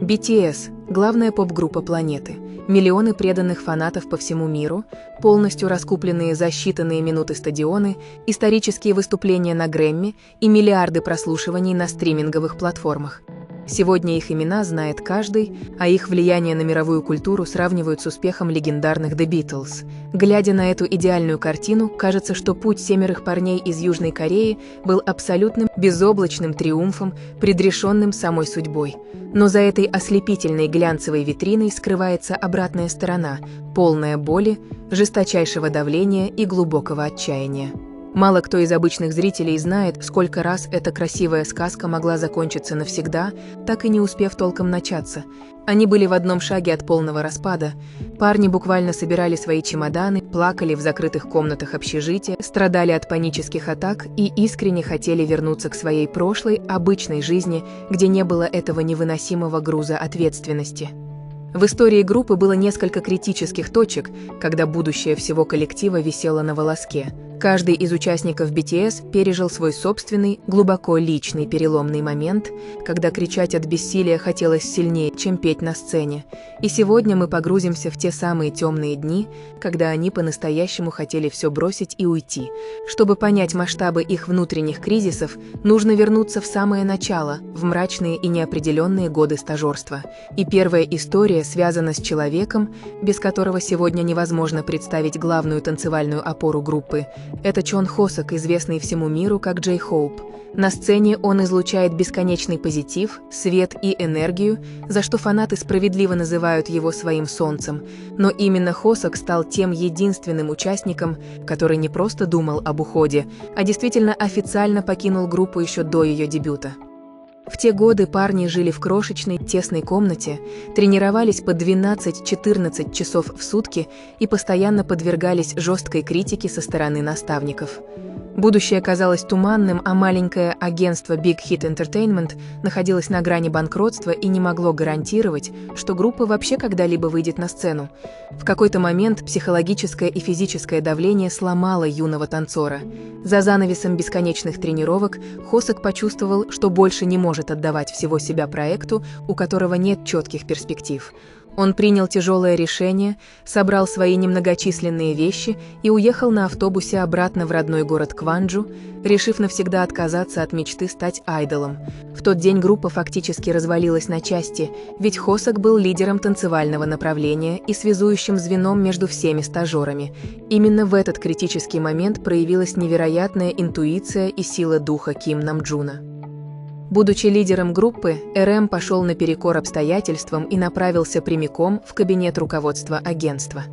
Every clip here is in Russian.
BTS – главная поп-группа планеты. Миллионы преданных фанатов по всему миру, полностью раскупленные за считанные минуты стадионы, исторические выступления на Грэмми и миллиарды прослушиваний на стриминговых платформах. Сегодня их имена знает каждый, а их влияние на мировую культуру сравнивают с успехом легендарных The Beatles. Глядя на эту идеальную картину, кажется, что путь семерых парней из Южной Кореи был абсолютным безоблачным триумфом, предрешенным самой судьбой. Но за этой ослепительной глянцевой витриной скрывается обратная сторона, полная боли, жесточайшего давления и глубокого отчаяния. Мало кто из обычных зрителей знает, сколько раз эта красивая сказка могла закончиться навсегда, так и не успев толком начаться. Они были в одном шаге от полного распада. Парни буквально собирали свои чемоданы, плакали в закрытых комнатах общежития, страдали от панических атак и искренне хотели вернуться к своей прошлой, обычной жизни, где не было этого невыносимого груза ответственности. В истории группы было несколько критических точек, когда будущее всего коллектива висело на волоске. Каждый из участников BTS пережил свой собственный, глубоко личный переломный момент, когда кричать от бессилия хотелось сильнее, чем петь на сцене. И сегодня мы погрузимся в те самые темные дни, когда они по-настоящему хотели все бросить и уйти. Чтобы понять масштабы их внутренних кризисов, нужно вернуться в самое начало, в мрачные и неопределенные годы стажерства. И первая история связана с человеком, без которого сегодня невозможно представить главную танцевальную опору группы. Это Чон Хосок, известный всему миру как J-Hope. На сцене он излучает бесконечный позитив, свет и энергию, за что фанаты справедливо называют его своим солнцем. Но именно Хосок стал тем единственным участником, который не просто думал об уходе, а действительно официально покинул группу еще до ее дебюта. В те годы парни жили в крошечной, тесной комнате, тренировались по 12-14 часов в сутки и постоянно подвергались жесткой критике со стороны наставников. Будущее казалось туманным, а маленькое агентство Big Hit Entertainment находилось на грани банкротства и не могло гарантировать, что группа вообще когда-либо выйдет на сцену. В какой-то момент психологическое и физическое давление сломало юного танцора. За занавесом бесконечных тренировок Хосок почувствовал, что больше не может отдавать всего себя проекту, у которого нет четких перспектив. Он принял тяжелое решение, собрал свои немногочисленные вещи и уехал на автобусе обратно в родной город Кванджу, решив навсегда отказаться от мечты стать айдолом. В тот день группа фактически развалилась на части, ведь Хосок был лидером танцевального направления и связующим звеном между всеми стажерами. Именно в этот критический момент проявилась невероятная интуиция и сила духа Ким Намджуна. Будучи лидером группы, РМ пошел наперекор обстоятельствам и направился прямиком в кабинет руководства агентства.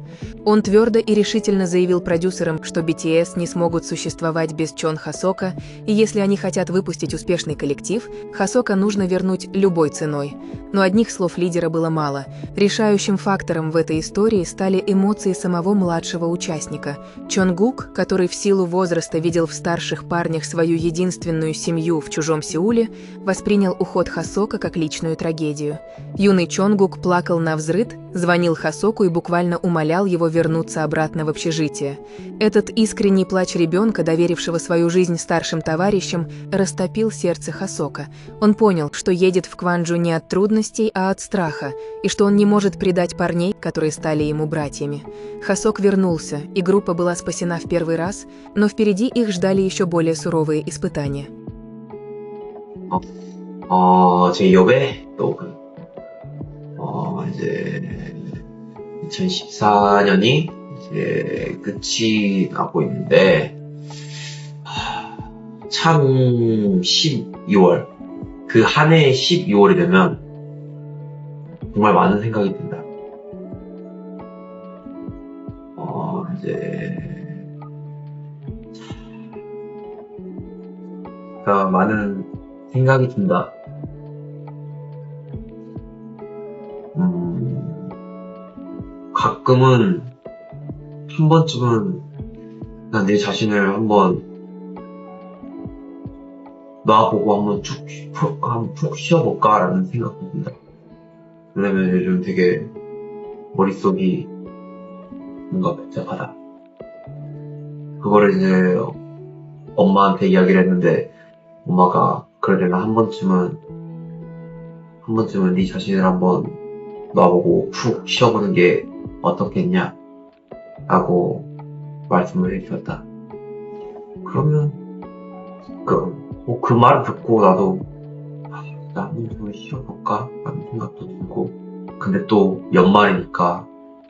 Он твердо и решительно заявил продюсерам, что BTS не смогут существовать без Чон Хосока, и если они хотят выпустить успешный коллектив, Хосока нужно вернуть любой ценой. Но одних слов лидера было мало. Решающим фактором в этой истории стали эмоции самого младшего участника. Чонгук, который в силу возраста видел в старших парнях свою единственную семью в чужом Сеуле, воспринял уход Хосока как личную трагедию. Юный Чонгук плакал навзрыд, звонил Хосоку и буквально умолял его вернуться обратно в общежитие. Этот искренний плач ребенка, доверившего свою жизнь старшим товарищам, растопил сердце Хосока. Он понял, что едет в Кванджу не от трудностей, а от страха, и что он не может предать парней, которые стали ему братьями. Хосок вернулся, и группа была спасена в первый раз, но впереди их ждали еще более суровые испытания. 제 역에 또 이제 2014년이 이제 끝이 나고 있는데, 참 12월, 그 한 해의 12월이 되면 정말 많은 생각이 든다. 이제 많은 생각이 든다. 가끔은 한 번쯤은 난 내 자신을 한번 놔보고 한번 푹 쉬어볼까라는 생각도 든다. 왜냐면 요즘 되게 머릿속이 뭔가 복잡하다. 그거를 이제 엄마한테 이야기를 했는데 엄마가 그러려면 한 번쯤은 한 번쯤은 네 자신을 한번 놔보고 푹 쉬어보는 게 어떻겠냐 라고 말씀을 해주셨다. 그러면 그 말을 듣고 나도 나 한번 좀 쉬어볼까 라는 생각도 들고, 근데 또 연말이니까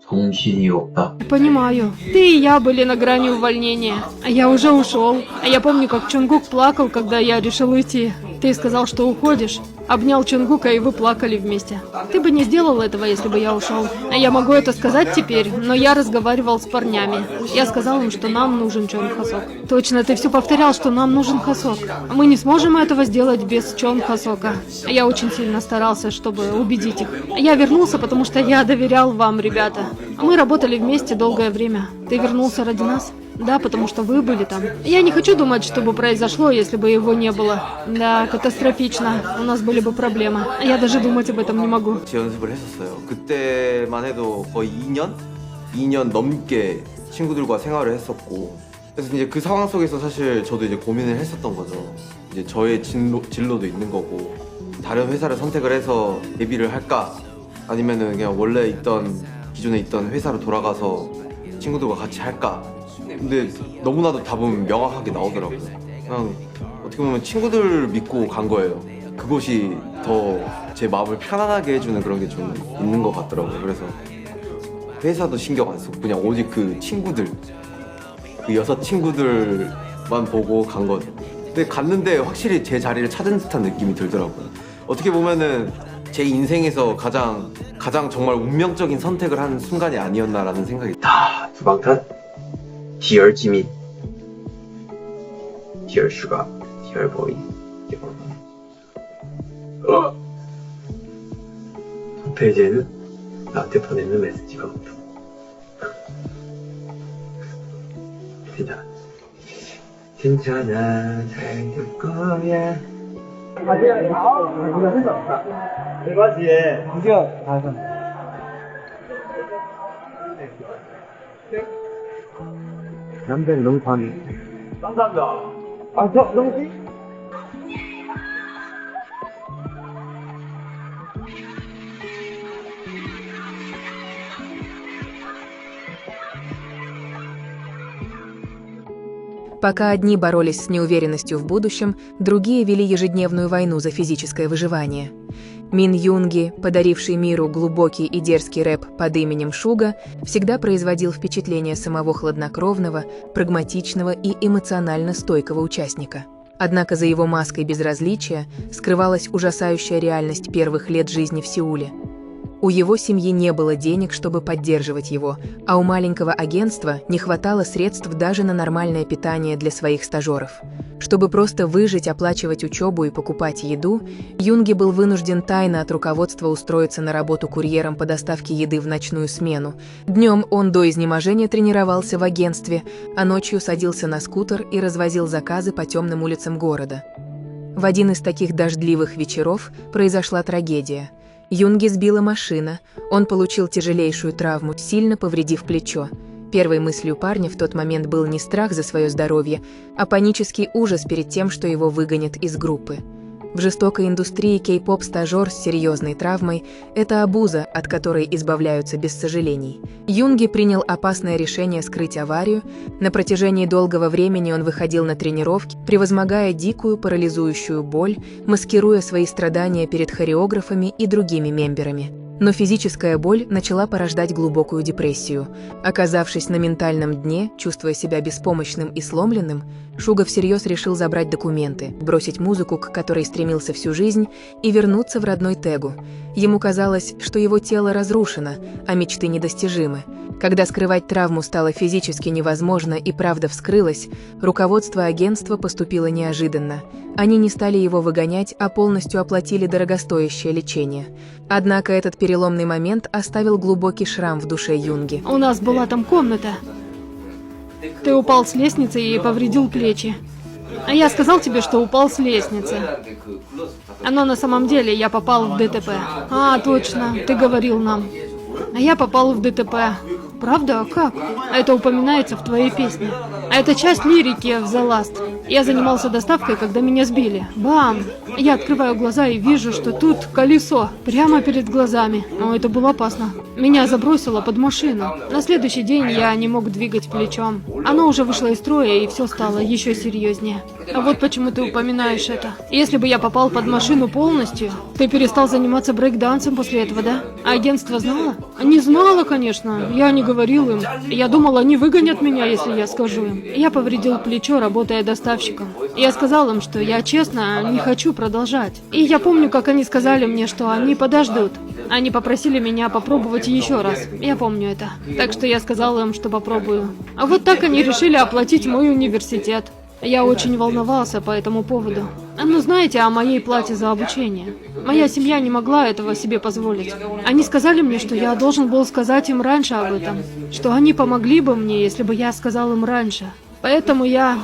정신이 없다. Понимаю. Ты и я были на грани увольнения. А я уже ушел. А я помню, как Чонгук плакал, когда я решил уйти. Ты сказал, что уходишь. Обнял Чонгука, и вы плакали вместе. Ты бы не сделал этого, если бы я ушел. А я могу это сказать теперь, но я разговаривал с парнями. Я сказал им, что нам нужен Чонг Хасок. Точно, ты все повторял, что нам нужен Хасок. Мы не сможем этого сделать без Чонг Хасока. Я очень сильно старался, чтобы убедить их. Я вернулся, потому что я доверял вам, ребята. Мы работали вместе долгое время. Ты вернулся ради нас? Да, потому что вы были там. Я не хочу думать, что бы произошло, если бы его не было. Да, катастрофично. У нас были бы проблемы. Я даже думать об этом не могу. 연습을 했었어요. 그때만 해도 거의 2년 넘게 친구들과 생활을 했었고, 그래서 이제 그 상황 속에서 사실 저도 이제 고민을 했었던 거죠. 이제 저의 진로도 있는 거고, 다른 회사를 선택을 해서 데뷔를 할까, 아니면은 그냥 원래 기존에 있던 회사로 돌아가서 친구들과 같이 할까. 근데 너무나도 답은 명확하게 나오더라고요. 그냥 어떻게 보면 친구들 믿고 간 거예요. 그것이 더 제 마음을 편안하게 해주는 그런 게 좀 있는 것 같더라고요. 그래서 회사도 신경 안 쓰고 그냥 오직 그 친구들, 그 6 친구들만 보고 간 거죠. 근데 갔는데 확실히 제 자리를 찾은 듯한 느낌이 들더라고요. 어떻게 보면은 제 인생에서 가장 정말 운명적인 선택을 한 순간이 아니었나라는 생각이. 두방탄, 디얼 지민, 디얼 슈가, 디얼 보이, 홈페이지에는 나한테 보내는 메시지가 없다. 괜찮아, 잘 될 거야. 남자는 너무 반해. 감사합니다. 너무 Пока одни боролись с неуверенностью в будущем, другие вели ежедневную войну за физическое выживание. Мин Юнги, подаривший миру глубокий и дерзкий рэп под именем Шуга, всегда производил впечатление самого хладнокровного, прагматичного и эмоционально стойкого участника. Однако за его маской безразличия скрывалась ужасающая реальность первых лет жизни в Сеуле. У его семьи не было денег, чтобы поддерживать его, а у маленького агентства не хватало средств даже на нормальное питание для своих стажеров. Чтобы просто выжить, оплачивать учебу и покупать еду, Юнги был вынужден тайно от руководства устроиться на работу курьером по доставке еды в ночную смену. Днем он до изнеможения тренировался в агентстве, а ночью садился на скутер и развозил заказы по темным улицам города. В один из таких дождливых вечеров произошла трагедия. Юнги сбила машина, он получил тяжелейшую травму, сильно повредив плечо. Первой мыслью парня в тот момент был не страх за свое здоровье, а панический ужас перед тем, что его выгонят из группы. В жестокой индустрии кей-поп стажер с серьезной травмой – это обуза, от которой избавляются без сожалений. Юнги принял опасное решение скрыть аварию. На протяжении долгого времени он выходил на тренировки, превозмогая дикую парализующую боль, маскируя свои страдания перед хореографами и другими мемберами. Но физическая боль начала порождать глубокую депрессию. Оказавшись на ментальном дне, чувствуя себя беспомощным и сломленным, Шуга всерьез решил забрать документы, бросить музыку, к которой стремился всю жизнь, и вернуться в родной Тегу. Ему казалось, что его тело разрушено, а мечты недостижимы. Когда скрывать травму стало физически невозможно и правда вскрылась, руководство агентства поступило неожиданно. Они не стали его выгонять, а полностью оплатили дорогостоящее лечение. Однако этот переломный момент оставил глубокий шрам в душе Юнги. У нас была там комната. Ты упал с лестницы и повредил плечи. А я сказал тебе, что упал с лестницы. Но на самом деле я попал в ДТП. А, точно, ты говорил нам. А я попал в ДТП. Правда? Как? Это упоминается в твоей песне. А это часть лирики в The Last. Я занимался доставкой, когда меня сбили. Бам! Я открываю глаза и вижу, что тут колесо прямо перед глазами. Но это было опасно. Меня забросило под машину. На следующий день я не мог двигать плечом. Оно уже вышло из строя, и все стало еще серьезнее. А вот почему ты упоминаешь это. Если бы я попал под машину полностью, ты перестал заниматься брейкдансом после этого, да? А агентство знало? Не знало, конечно. Я не говорил им. Я думал, они выгонят меня, если я скажу им. Я повредил плечо, работая доставщиком. Я сказал им, что я честно не хочу продолжать. И я помню, как они сказали мне, что они подождут. Они попросили меня попробовать еще раз. Я помню это. Так что я сказал им, что попробую. А вот так они решили оплатить мой университет. Я очень волновался по этому поводу. Ну, знаете, о моей плате за обучение. Моя семья не могла этого себе позволить. Они сказали мне, что я должен был сказать им раньше об этом. Что они помогли бы мне, если бы я сказал им раньше. Поэтому я...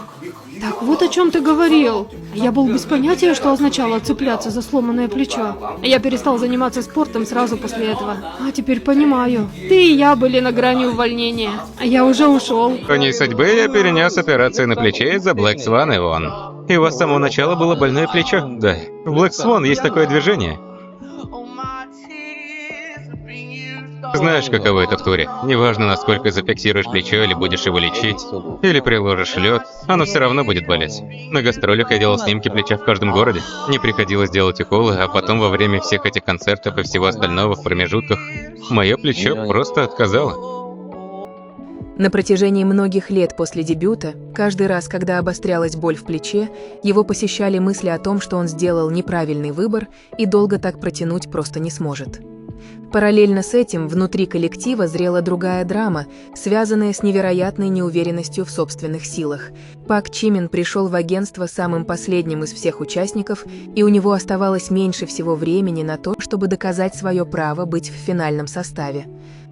Так вот о чем ты говорил. Я был без понятия, что означало цепляться за сломанное плечо. Я перестал заниматься спортом сразу после этого. А теперь понимаю. Ты и я были на грани увольнения. А я уже ушел. По ней судьбы я перенес операцию на плече из-за Black Swan Eon. И у вас с самого начала было больное плечо? Да. В Black Swan есть такое движение. Знаешь, каково это в туре? Неважно, насколько зафиксируешь плечо или будешь его лечить, или приложишь лед, оно все равно будет болеть. На гастролях я делал снимки плеча в каждом городе. Не приходилось делать уколы, а потом во время всех этих концертов и всего остального в промежутках мое плечо просто отказало. На протяжении многих лет после дебюта, каждый раз, когда обострялась боль в плече, его посещали мысли о том, что он сделал неправильный выбор и долго так протянуть просто не сможет. Параллельно с этим внутри коллектива зрела другая драма, связанная с невероятной неуверенностью в собственных силах. Пак Чимин пришел в агентство самым последним из всех участников, и у него оставалось меньше всего времени на то, чтобы доказать свое право быть в финальном составе.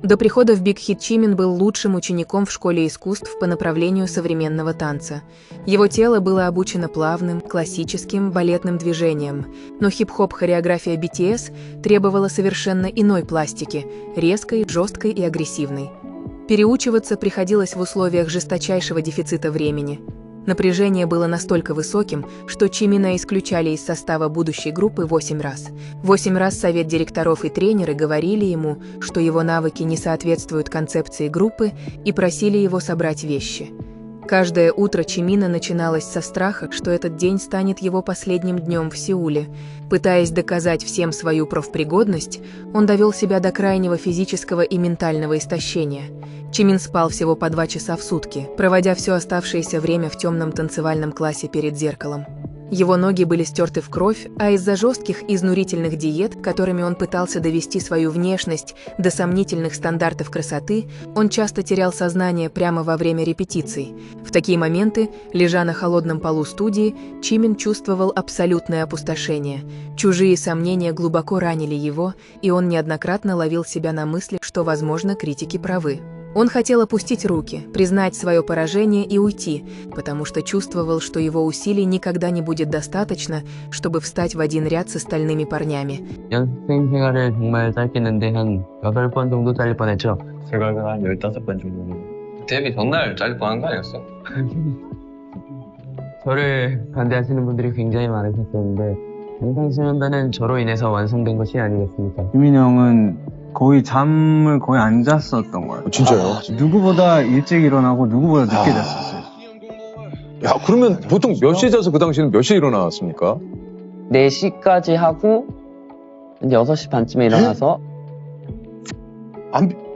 До прихода в Big Hit Чимин был лучшим учеником в школе искусств по направлению современного танца. Его тело было обучено плавным, классическим, балетным движениям, но хип-хоп хореография BTS требовала совершенно иной пластики, резкой, жесткой и агрессивной. Переучиваться приходилось в условиях жесточайшего дефицита времени. Напряжение было настолько высоким, что Чимина исключали из состава будущей группы 8 раз. 8 раз совет директоров и тренеры говорили ему, что его навыки не соответствуют концепции группы, и просили его собрать вещи. Каждое утро Чимина начиналось со страха, что этот день станет его последним днем в Сеуле. Пытаясь доказать всем свою профпригодность, он довел себя до крайнего физического и ментального истощения. Чимин спал всего по 2 часа в сутки, проводя все оставшееся время в темном танцевальном классе перед зеркалом. Его ноги были стерты в кровь, а из-за жестких изнурительных диет, которыми он пытался довести свою внешность до сомнительных стандартов красоты, он часто терял сознание прямо во время репетиций. В такие моменты, лежа на холодном полу студии, Чимин чувствовал абсолютное опустошение. Чужие сомнения глубоко ранили его, и он неоднократно ловил себя на мысли, что, возможно, критики правы. Он хотел опустить руки, признать свое поражение и уйти, потому что чувствовал, что его усилий никогда не будет достаточно, чтобы встать в один ряд с остальными парнями. 연습생 생활을 정말 짧게 했는데 한 8번 정도 잘릴 뻔했죠. 제가 한 15번 정도. 데뷔 전날 잘릴 뻔한 거 아니었어? 저를 반대하시는 분들이 굉장히 많으셨었는데 항상 수면단은 저로 인해서 완성된 것이 아니겠습니까? 유민이 형은 거의 잠을 거의 안 잤었던 거예요. 진짜요? 누구보다 일찍 일어나고 누구보다 늦게 잤었어요. 야, 그러면 보통 몇 시에 자서 그 당시에는 몇 시에 일어났습니까? 4시까지 하고 이제 6시 반쯤에 일어나서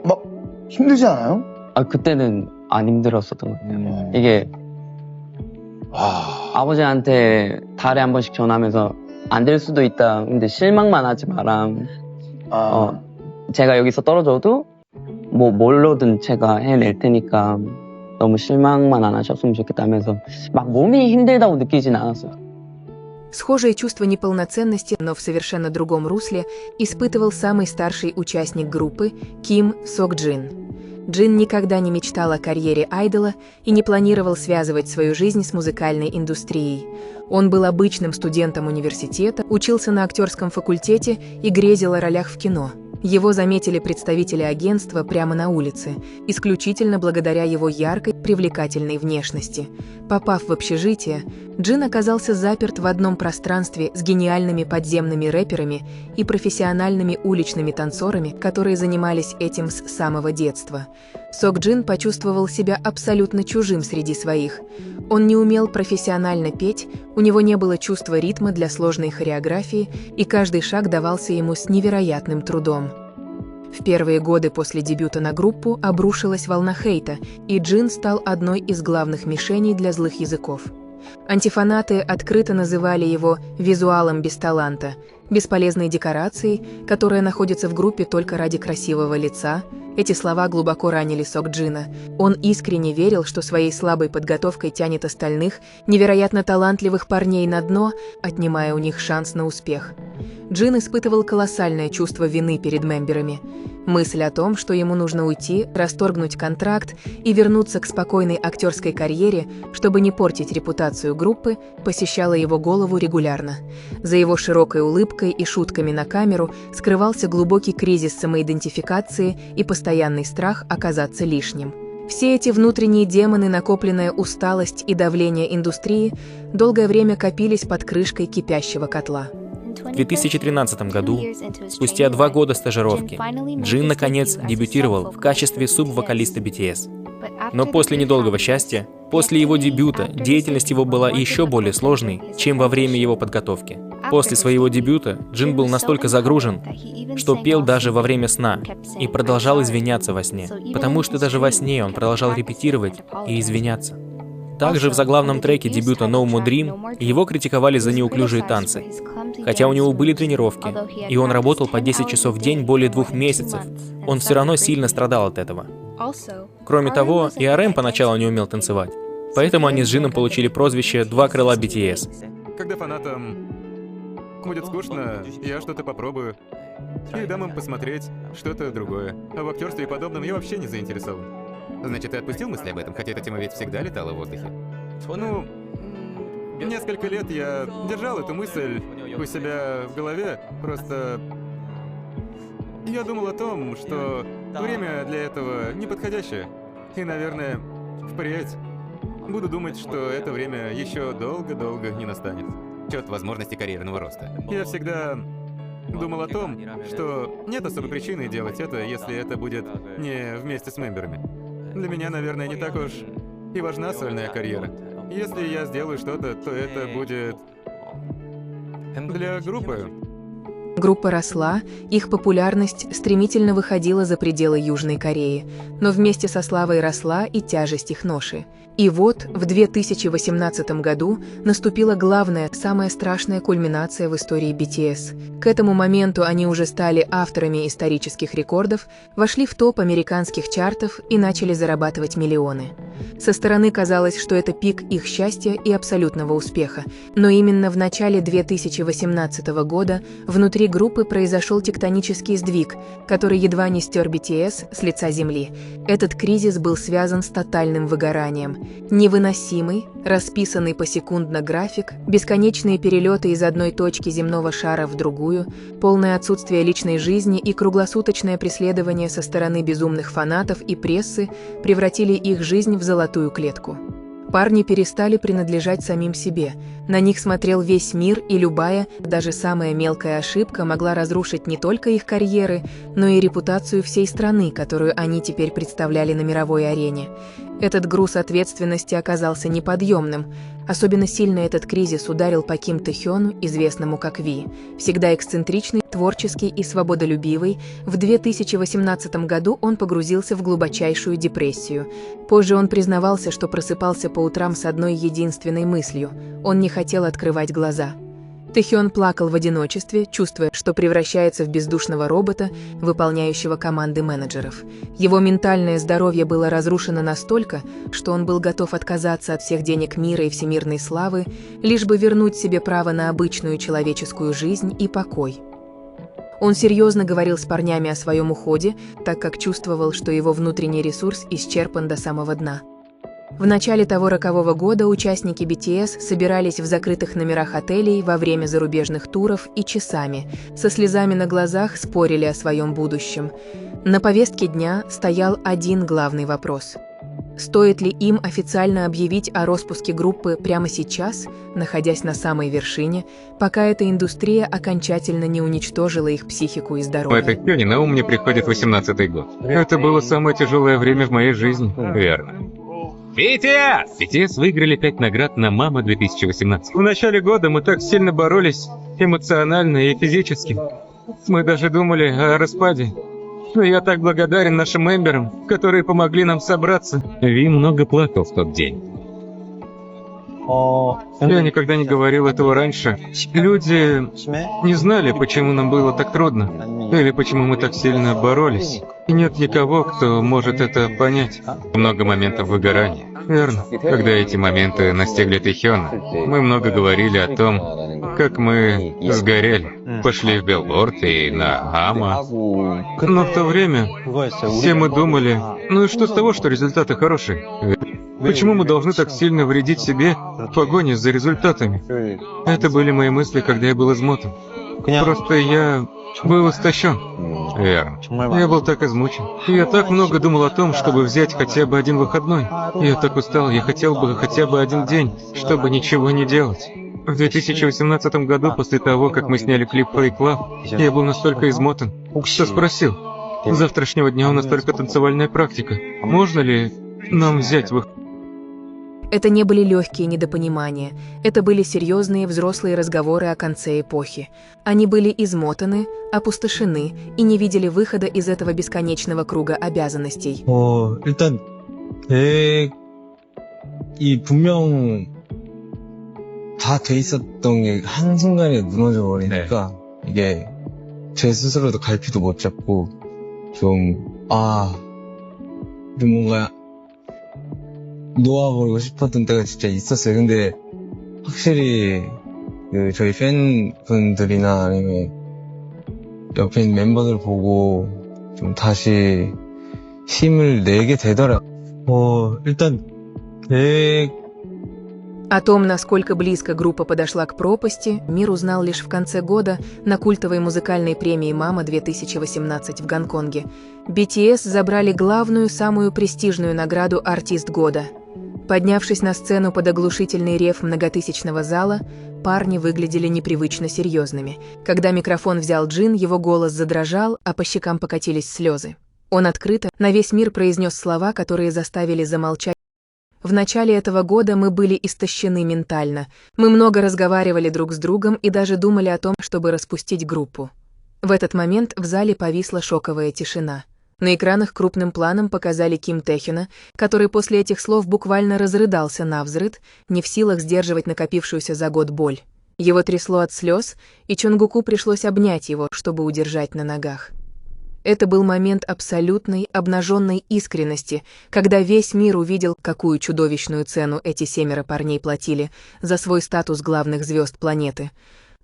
막 힘들지 않아요? 그때는 안 힘들었었던 것 같아요. 이게 아버지한테 달에 한 번씩 전화하면서 안 될 수도 있다. 근데 실망만 하지 마라. 제가 여기서 떨어져도 뭘로든 제가 해낼 테니까 너무 실망만 안 하셨으면 좋겠다면서 막 몸이 힘들다고 느끼진 않았어요. Схожее чувство неполноценности, но в совершенно другом русле, испытывал самый старший участник группы Ким Сок Джин. Джин никогда не мечтал о карьере айдола и не планировал связывать свою жизнь с музыкальной индустрией. Он был обычным студентом университета, учился на актерском факультете и грезил о ролях в кино. Его заметили представители агентства прямо на улице, исключительно благодаря его яркой, привлекательной внешности. Попав в общежитие, Джин оказался заперт в одном пространстве с гениальными подземными рэперами и профессиональными уличными танцорами, которые занимались этим с самого детства. Сок Джин почувствовал себя абсолютно чужим среди своих. Он не умел профессионально петь, у него не было чувства ритма для сложной хореографии, и каждый шаг давался ему с невероятным трудом. В первые годы после дебюта на группу обрушилась волна хейта, и Джин стал одной из главных мишеней для злых языков. Антифанаты открыто называли его «визуалом без таланта», бесполезной декорацией, которая находится в группе только ради красивого лица. Эти слова глубоко ранили Сок Джина. Он искренне верил, что своей слабой подготовкой тянет остальных, невероятно талантливых парней на дно, отнимая у них шанс на успех. Джин испытывал колоссальное чувство вины перед мемберами. Мысль о том, что ему нужно уйти, расторгнуть контракт и вернуться к спокойной актерской карьере, чтобы не портить репутацию группы, посещала его голову регулярно. За его широкой улыбкой и шутками на камеру скрывался глубокий кризис самоидентификации и постоянный страх оказаться лишним. Все эти внутренние демоны, накопленная усталость и давление индустрии, долгое время копились под крышкой кипящего котла. В 2013 году, спустя 2 года стажировки, Джин наконец дебютировал в качестве субвокалиста BTS. Но после недолгого счастья, после его дебюта, деятельность его была еще более сложной, чем во время его подготовки. После своего дебюта Джин был настолько загружен, что пел даже во время сна и продолжал извиняться во сне, потому что даже во сне он продолжал репетировать и извиняться. Также в заглавном треке дебюта No More Dream его критиковали за неуклюжие танцы. Хотя у него были тренировки, и он работал по 10 часов в день более 2 месяцев, он все равно сильно страдал от этого. Кроме того, и RM поначалу не умел танцевать, поэтому они с Джином получили прозвище «Два крыла BTS». Когда фанатам будет скучно, я что-то попробую и дам им посмотреть что-то другое. А в актерстве и подобном я вообще не заинтересован. Значит, ты отпустил мысли об этом, хотя эта тема ведь всегда летала в воздухе? Ну, несколько лет я держал эту мысль у себя в голове, просто я думал о том, что время для этого неподходящее. И, наверное, впредь буду думать, что это время еще долго-долго не настанет. Счет возможности карьерного роста. Я всегда думал о том, что нет особой причины делать это, если это будет не вместе с мемберами. Для меня, наверное, не так уж и важна сольная карьера. Если я сделаю что-то, то это будет для группы. Группа росла, их популярность стремительно выходила за пределы Южной Кореи, но вместе со славой росла и тяжесть их ноши. И вот в 2018 году наступила главная, самая страшная кульминация в истории BTS. К этому моменту они уже стали авторами исторических рекордов, вошли в топ американских чартов и начали зарабатывать миллионы. Со стороны казалось, что это пик их счастья и абсолютного успеха, но именно в начале 2018 года внутри группы произошел тектонический сдвиг, который едва не стер BTS с лица земли. Этот кризис был связан с тотальным выгоранием. Невыносимый, расписанный посекундно график, бесконечные перелеты из одной точки земного шара в другую, полное отсутствие личной жизни и круглосуточное преследование со стороны безумных фанатов и прессы превратили их жизнь в золотую клетку. Парни перестали принадлежать самим себе. На них смотрел весь мир, и любая, даже самая мелкая ошибка могла разрушить не только их карьеры, но и репутацию всей страны, которую они теперь представляли на мировой арене. Этот груз ответственности оказался неподъемным. Особенно сильно этот кризис ударил по Ким Тэхёну, известному как Ви. Всегда эксцентричный, творческий и свободолюбивый, в 2018 году он погрузился в глубочайшую депрессию. Позже он признавался, что просыпался по утрам с одной единственной мыслью – он не хотел открывать глаза. Тэхён плакал в одиночестве, чувствуя, что превращается в бездушного робота, выполняющего команды менеджеров. Его ментальное здоровье было разрушено настолько, что он был готов отказаться от всех денег мира и всемирной славы, лишь бы вернуть себе право на обычную человеческую жизнь и покой. Он серьезно говорил с парнями о своем уходе, так как чувствовал, что его внутренний ресурс исчерпан до самого дна. В начале того рокового года участники BTS собирались в закрытых номерах отелей во время зарубежных туров и часами, со слезами на глазах спорили о своем будущем. На повестке дня стоял один главный вопрос. Стоит ли им официально объявить о распуске группы прямо сейчас, находясь на самой вершине, пока эта индустрия окончательно не уничтожила их психику и В здоровье? этой сцене на ум мне приходит 18-й год. Это было самое тяжелое время в моей жизни. Верно. BTS! BTS выиграли 5 наград на «Мама» 2018. В начале года мы так сильно боролись эмоционально и физически. Мы даже думали о распаде. Но я так благодарен нашим мемберам, которые помогли нам собраться. Ви много плакал в тот день. Я никогда не говорил этого раньше. Люди не знали, почему нам было так трудно, или почему мы так сильно боролись. И нет никого, кто может это понять. Много моментов выгорания. Верно. Когда эти моменты настигли Тэхёна, мы много говорили о том, как мы сгорели. Пошли в Билборд и на Ама. Но в то время все мы думали, ну и что с того, что результаты хорошие? Почему мы должны так сильно вредить себе в погоне за результатами? Это были мои мысли, когда я был измотан. Просто я был истощен. Верно. Я был так измучен. Я так много думал о том, чтобы взять хотя бы один выходной. Я так устал, я хотел бы хотя бы один день, чтобы ничего не делать. В 2018 году, после того, как мы сняли клип Fake Love, я был настолько измотан, что спросил, с завтрашнего дня у нас только танцевальная практика. Можно ли нам взять выходной? Это не были легкие недопонимания, это были серьезные взрослые разговоры о конце эпохи. Они были измотаны, опустошены и не видели выхода из этого бесконечного круга обязанностей. 일단 계획이 분명 다 돼 있었던 게 한순간에 무너져 버리니까 이게 제 스스로도 갈피도 못 잡고 좀 뭔가 놓아버리고 싶었던 때가 진짜 있었어요. 근데 확실히 저희 팬분들이나 아니면 옆에 있는 멤버들 보고 좀 다시 힘을 내게 되더라고요. 일단 계획 О том, насколько близко группа подошла к пропасти, мир узнал лишь в конце года на культовой музыкальной премии «Мама» 2018 в Гонконге. BTS забрали главную, самую престижную награду «Артист года». Поднявшись на сцену под оглушительный рев многотысячного зала, парни выглядели непривычно серьезными. Когда микрофон взял Джин, его голос задрожал, а по щекам покатились слезы. Он открыто на весь мир произнес слова, которые заставили замолчать. В начале этого года мы были истощены ментально. Мы много разговаривали друг с другом и даже думали о том, чтобы распустить группу. В этот момент в зале повисла шоковая тишина. На экранах крупным планом показали Ким Тэхёна, который после этих слов буквально разрыдался навзрыд, не в силах сдерживать накопившуюся за год боль. Его трясло от слез, и Чонгуку пришлось обнять его, чтобы удержать на ногах. Это был момент абсолютной, обнаженной искренности, когда весь мир увидел, какую чудовищную цену эти 7 парней платили за свой статус главных звезд планеты.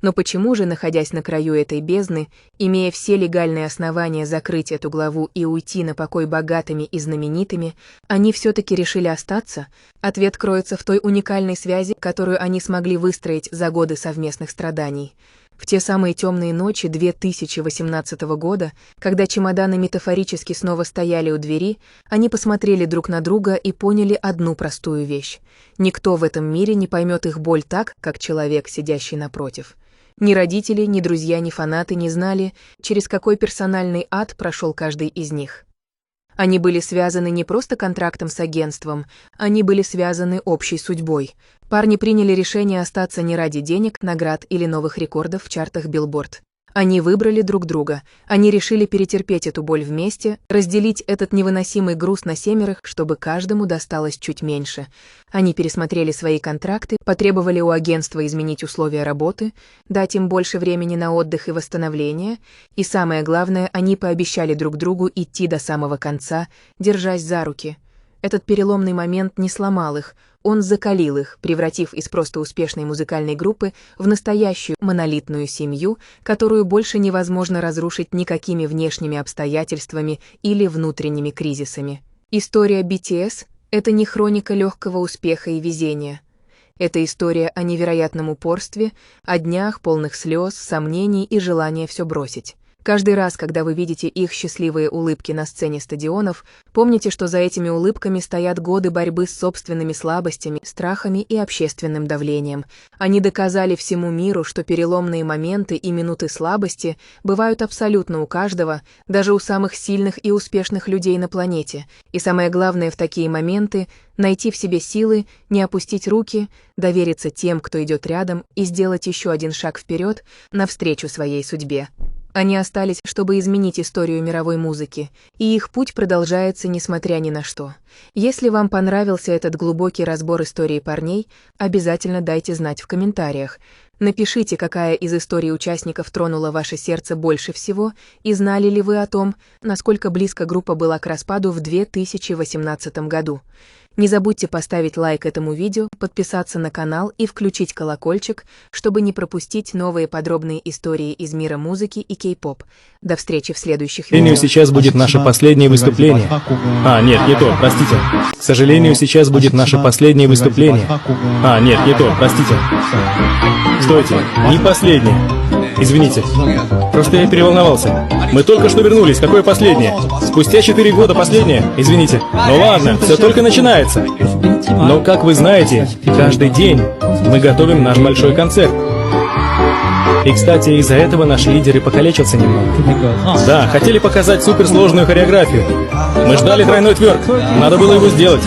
Но почему же, находясь на краю этой бездны, имея все легальные основания закрыть эту главу и уйти на покой богатыми и знаменитыми, они все-таки решили остаться? Ответ кроется в той уникальной связи, которую они смогли выстроить за годы совместных страданий. В те самые темные ночи 2018 года, когда чемоданы метафорически снова стояли у двери, они посмотрели друг на друга и поняли одну простую вещь. Никто в этом мире не поймет их боль так, как человек, сидящий напротив. Ни родители, ни друзья, ни фанаты не знали, через какой персональный ад прошел каждый из них. Они были связаны не просто контрактом с агентством, они были связаны общей судьбой. Парни приняли решение остаться не ради денег, наград или новых рекордов в чартах Billboard. Они выбрали друг друга, они решили перетерпеть эту боль вместе, разделить этот невыносимый груз на 7, чтобы каждому досталось чуть меньше. Они пересмотрели свои контракты, потребовали у агентства изменить условия работы, дать им больше времени на отдых и восстановление, и самое главное, они пообещали друг другу идти до самого конца, держась за руки. Этот переломный момент не сломал их, он закалил их, превратив из просто успешной музыкальной группы в настоящую монолитную семью, которую больше невозможно разрушить никакими внешними обстоятельствами или внутренними кризисами. История BTS Это не хроника легкого успеха и везения. Это история о невероятном упорстве, о днях, полных слез, сомнений и желания все бросить. Каждый раз, когда вы видите их счастливые улыбки на сцене стадионов, помните, что за этими улыбками стоят годы борьбы с собственными слабостями, страхами и общественным давлением. Они доказали всему миру, что переломные моменты и минуты слабости бывают абсолютно у каждого, даже у самых сильных и успешных людей на планете. И самое главное в такие моменты — найти в себе силы, не опустить руки, довериться тем, кто идет рядом, и сделать еще один шаг вперед, навстречу своей судьбе. Они остались, чтобы изменить историю мировой музыки, и их путь продолжается несмотря ни на что. Если вам понравился этот глубокий разбор истории парней, обязательно дайте знать в комментариях. Напишите, какая из историй участников тронула ваше сердце больше всего, и знали ли вы о том, насколько близко группа была к распаду в 2018 году. Не забудьте поставить лайк этому видео, подписаться на канал и включить колокольчик, чтобы не пропустить новые подробные истории из мира музыки и кей-поп. До встречи в следующих видео. Сейчас будет наше последнее выступление. Нет, не то, простите. К сожалению, сейчас будет наше последнее выступление. Нет, не то, простите. Стойте, не последнее. Извините. Просто я переволновался. Мы только что вернулись. Какое последнее? Спустя 4 года последнее? Извините. Ну ладно, все только начинается. Но, как вы знаете, каждый день мы готовим наш большой концерт. И, кстати, из-за этого наш лидер и покалечился немного. Да, хотели показать суперсложную хореографию. Мы ждали тройной тверк. Надо было его сделать.